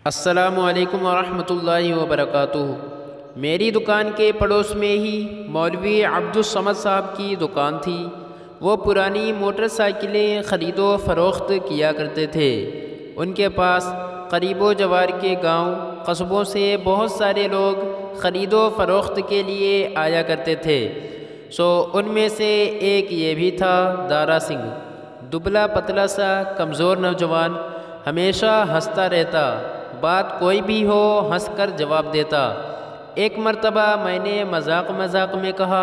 السلام علیکم ورحمۃ اللہ وبرکاتہ۔ میری دکان کے پڑوس میں ہی مولوی عبدالصمد صاحب کی دکان تھی۔ وہ پرانی موٹر سائیکلیں خرید و فروخت کیا کرتے تھے۔ ان کے پاس قریب و جوار کے گاؤں قصبوں سے بہت سارے لوگ خرید و فروخت کے لیے آیا کرتے تھے۔ ان میں سے ایک یہ بھی تھا دارا سنگھ، دبلا پتلا سا کمزور نوجوان، ہمیشہ ہنستا رہتا، بات کوئی بھی ہو ہنس کر جواب دیتا۔ ایک مرتبہ میں نے مذاق میں کہا،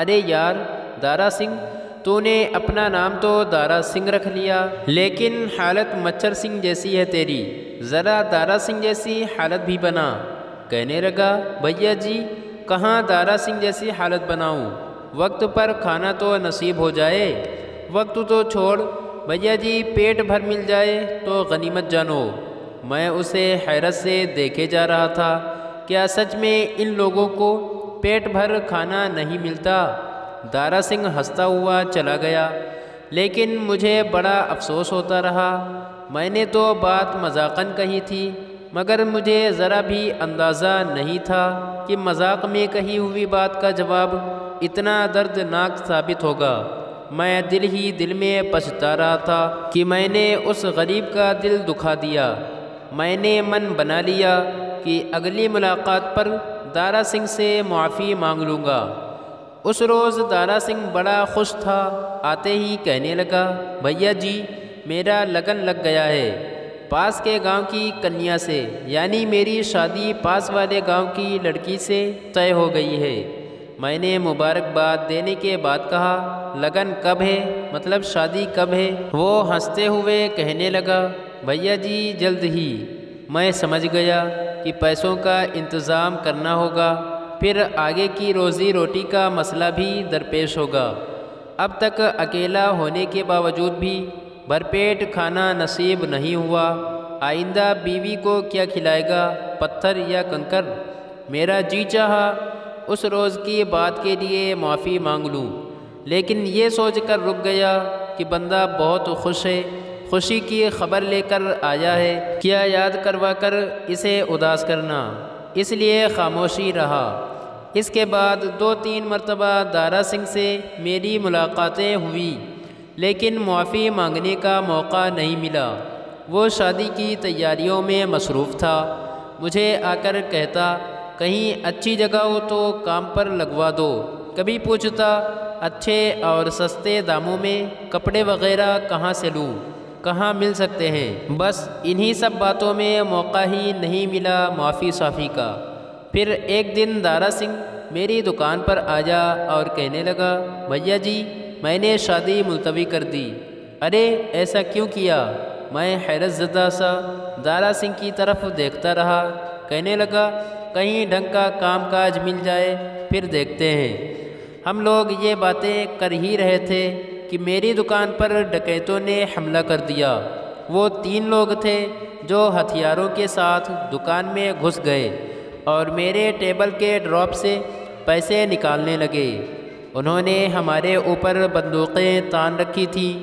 ارے یار دارا سنگھ، تو نے اپنا نام تو دارا سنگھ رکھ لیا، لیکن حالت مچھر سنگھ جیسی ہے تیری، ذرا دارا سنگھ جیسی حالت بھی بنا۔ کہنے لگا، بھیا جی کہاں دارا سنگھ جیسی حالت بناؤں، وقت پر کھانا تو نصیب ہو جائے۔ وقت تو چھوڑ بھیا جی، پیٹ بھر مل جائے تو غنیمت جانو۔ میں اسے حیرت سے دیکھے جا رہا تھا، کیا سچ میں ان لوگوں کو پیٹ بھر کھانا نہیں ملتا؟ دارا سنگھ ہنستا ہوا چلا گیا، لیکن مجھے بڑا افسوس ہوتا رہا۔ میں نے تو بات مذاقاً کہی تھی، مگر مجھے ذرا بھی اندازہ نہیں تھا کہ مذاق میں کہی ہوئی بات کا جواب اتنا دردناک ثابت ہوگا۔ میں دل ہی دل میں پچھتا رہا تھا کہ میں نے اس غریب کا دل دکھا دیا۔ میں نے من بنا لیا کہ اگلی ملاقات پر دارا سنگھ سے معافی مانگ لوں گا۔ اس روز دارا سنگھ بڑا خوش تھا، آتے ہی کہنے لگا، بھیا جی میرا لگن لگ گیا ہے، پاس کے گاؤں کی کنیا سے، یعنی میری شادی پاس والے گاؤں کی لڑکی سے طے ہو گئی ہے۔ میں نے مبارکباد دینے کے بعد کہا، لگن کب ہے، مطلب شادی کب ہے؟ وہ ہنستے ہوئے کہنے لگا، بھیا جی جلد ہی۔ میں سمجھ گیا کہ پیسوں کا انتظام کرنا ہوگا، پھر آگے کی روزی روٹی کا مسئلہ بھی درپیش ہوگا۔ اب تک اکیلا ہونے کے باوجود بھی بھرپیٹ کھانا نصیب نہیں ہوا، آئندہ بیوی کو کیا کھلائے گا، پتھر یا کنکر؟ میرا جی چاہا اس روز کی بات کے لیے معافی مانگ لوں، لیکن یہ سوچ کر رک گیا کہ بندہ بہت خوش ہے، خوشی کی خبر لے کر آیا ہے، کیا یاد کروا کر اسے اداس کرنا، اس لیے خاموشی رہا۔ اس کے بعد 2-3 مرتبہ دارا سنگھ سے میری ملاقاتیں ہوئی، لیکن معافی مانگنے کا موقع نہیں ملا۔ وہ شادی کی تیاریوں میں مصروف تھا۔ مجھے آ کر کہتا، کہیں اچھی جگہ ہو تو کام پر لگوا دو۔ کبھی پوچھتا، اچھے اور سستے داموں میں کپڑے وغیرہ کہاں سے لوں، کہاں مل سکتے ہیں؟ بس انہی سب باتوں میں موقع ہی نہیں ملا معافی صافی کا۔ پھر ایک دن دارا سنگھ میری دکان پر آیا اور کہنے لگا، بھیا جی میں نے شادی ملتوی کر دی۔ ارے ایسا کیوں کیا؟ میں حیرت زدہ سا دارا سنگھ کی طرف دیکھتا رہا۔ کہنے لگا، کہیں ڈھنگ کا کام کاج مل جائے پھر دیکھتے ہیں۔ ہم لوگ یہ باتیں کر ہی رہے تھے کہ میری دکان پر ڈکیتوں نے حملہ کر دیا۔ وہ 3 لوگ تھے جو ہتھیاروں کے ساتھ دکان میں گھس گئے اور میرے ٹیبل کے ڈراپ سے پیسے نکالنے لگے۔ انہوں نے ہمارے اوپر بندوقیں تان رکھی تھیں۔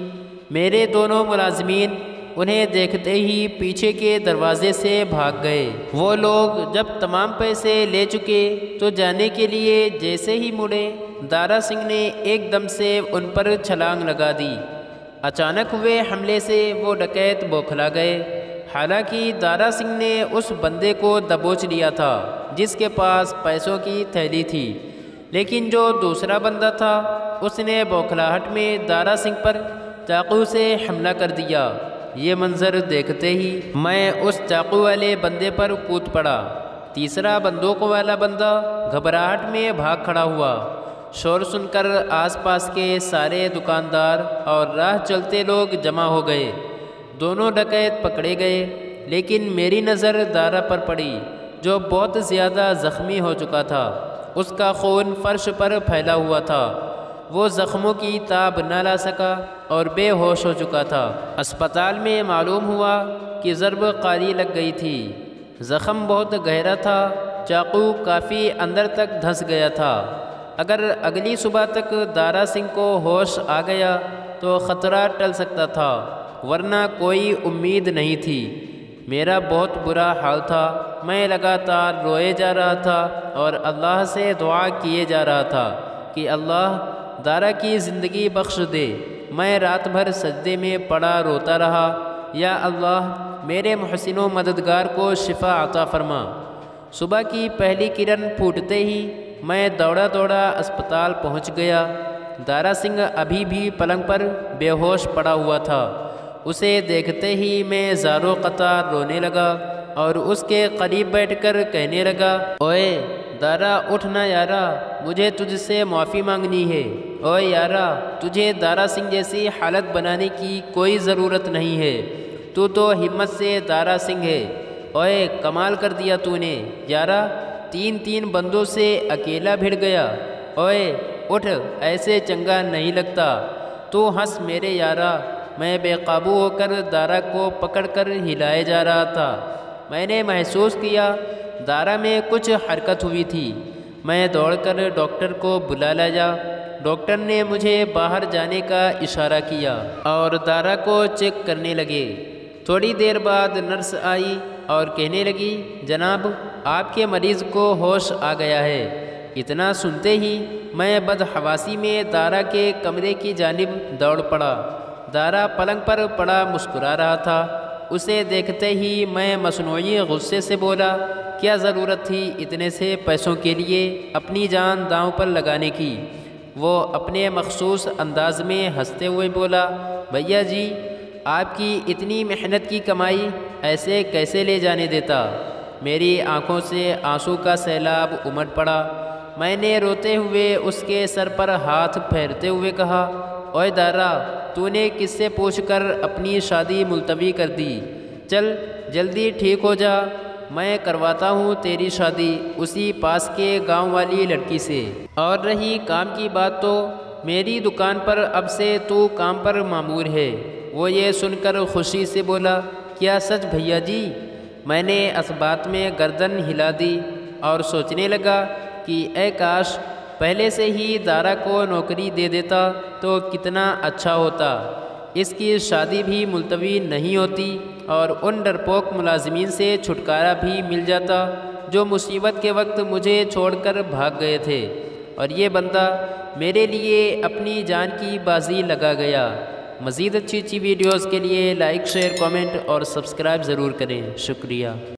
میرے دونوں ملازمین انہیں دیکھتے ہی پیچھے کے دروازے سے بھاگ گئے۔ وہ لوگ جب تمام پیسے لے چکے تو جانے کے لیے جیسے ہی مڑے، دارا سنگھ نے ایک دم سے ان پر چھلانگ لگا دی۔ اچانک ہوئے حملے سے وہ ڈکیت بوکھلا گئے۔ حالانکہ دارا سنگھ نے اس بندے کو دبوچ لیا تھا جس کے پاس پیسوں کی تھیلی تھی، لیکن جو دوسرا بندہ تھا اس نے بوکھلاہٹ میں دارا سنگھ پر چاقو سے حملہ کر دیا۔ یہ منظر دیکھتے ہی میں اس چاقو والے بندے پر کود پڑا۔ تیسرا بندوق والا بندہ گھبراہٹ میں بھاگ کھڑا ہوا۔ شور سن کر آس پاس کے سارے دکاندار اور راہ چلتے لوگ جمع ہو گئے۔ دونوں ڈکیت پکڑے گئے، لیکن میری نظر دارا پر پڑی جو بہت زیادہ زخمی ہو چکا تھا۔ اس کا خون فرش پر پھیلا ہوا تھا۔ وہ زخموں کی تاب نہ لا سکا اور بے ہوش ہو چکا تھا۔ اسپتال میں معلوم ہوا کہ ضرب قاری لگ گئی تھی۔ زخم بہت گہرا تھا، چاقو کافی اندر تک دھنس گیا تھا۔ اگر اگلی صبح تک دارا سنگھ کو ہوش آ گیا تو خطرہ ٹل سکتا تھا، ورنہ کوئی امید نہیں تھی۔ میرا بہت برا حال تھا، میں لگاتار روئے جا رہا تھا اور اللہ سے دعا کیے جا رہا تھا کہ اللہ دارا کی زندگی بخش دے۔ میں رات بھر سجدے میں پڑا روتا رہا، یا اللہ میرے محسن و مددگار کو شفا عطا فرما۔ صبح کی پہلی کرن پھوٹتے ہی میں دوڑا دوڑا اسپتال پہنچ گیا۔ دارا سنگھ ابھی بھی پلنگ پر بے ہوش پڑا ہوا تھا۔ اسے دیکھتے ہی میں زارو قطار رونے لگا اور اس کے قریب بیٹھ کر کہنے لگا، اوئے دارا اٹھ نہ یارا، مجھے تجھ سے معافی مانگنی ہے۔ اوئے یارا، تجھے دارا سنگھ جیسی حالت بنانے کی کوئی ضرورت نہیں ہے، تو ہمت سے دارا سنگھ ہے۔ اوئے کمال کر دیا تو نے یارا، تین بندوں سے اکیلا بھڑ گیا۔ اوئے اٹھ، ایسے چنگا نہیں لگتا۔ تو ہنس میرے یارا۔ میں بے قابو ہو کر دارا کو پکڑ کر ہلائے جا رہا تھا۔ میں نے محسوس کیا دارا میں کچھ حرکت ہوئی تھی۔ میں دوڑ کر ڈاکٹر کو بلا لایا۔ ڈاکٹر نے مجھے باہر جانے کا اشارہ کیا اور دارا کو چیک کرنے لگے۔ تھوڑی دیر بعد نرس آئی اور کہنے لگی، جناب آپ کے مریض کو ہوش آ گیا ہے۔ اتنا سنتے ہی میں بدحواسی میں دارا کے کمرے کی جانب دوڑ پڑا۔ دارا پلنگ پر پڑا مسکرا رہا تھا۔ اسے دیکھتے ہی میں مصنوعی غصے سے بولا، کیا ضرورت تھی اتنے سے پیسوں کے لیے اپنی جان داؤں پر لگانے کی؟ وہ اپنے مخصوص انداز میں ہنستے ہوئے بولا، بھیا جی آپ کی اتنی محنت کی کمائی ایسے کیسے لے جانے دیتا؟ میری آنکھوں سے آنسو کا سیلاب امڑ پڑا۔ میں نے روتے ہوئے اس کے سر پر ہاتھ پھیرتے ہوئے کہا، اوئے دارا، تو نے کس سے پوچھ کر اپنی شادی ملتوی کر دی؟ چل جلدی ٹھیک ہو جا، میں کرواتا ہوں تیری شادی اسی پاس کے گاؤں والی لڑکی سے۔ اور رہی کام کی بات تو میری دکان پر اب سے تو کام پر مامور ہے۔ وہ یہ سن کر خوشی سے بولا، کیا سچ بھیا جی؟ میں نے اس بات میں گردن ہلا دی اور سوچنے لگا کہ اے کاش پہلے سے ہی دارا کو نوکری دے دیتا تو کتنا اچھا ہوتا۔ اس کی شادی بھی ملتوی نہیں ہوتی اور ان ڈرپوک ملازمین سے چھٹکارا بھی مل جاتا جو مصیبت کے وقت مجھے چھوڑ کر بھاگ گئے تھے، اور یہ بندہ میرے لیے اپنی جان کی بازی لگا گیا۔ مزید اچھی ویڈیوز کے لیے لائک، شیئر، کامنٹ اور سبسکرائب ضرور کریں۔ شکریہ۔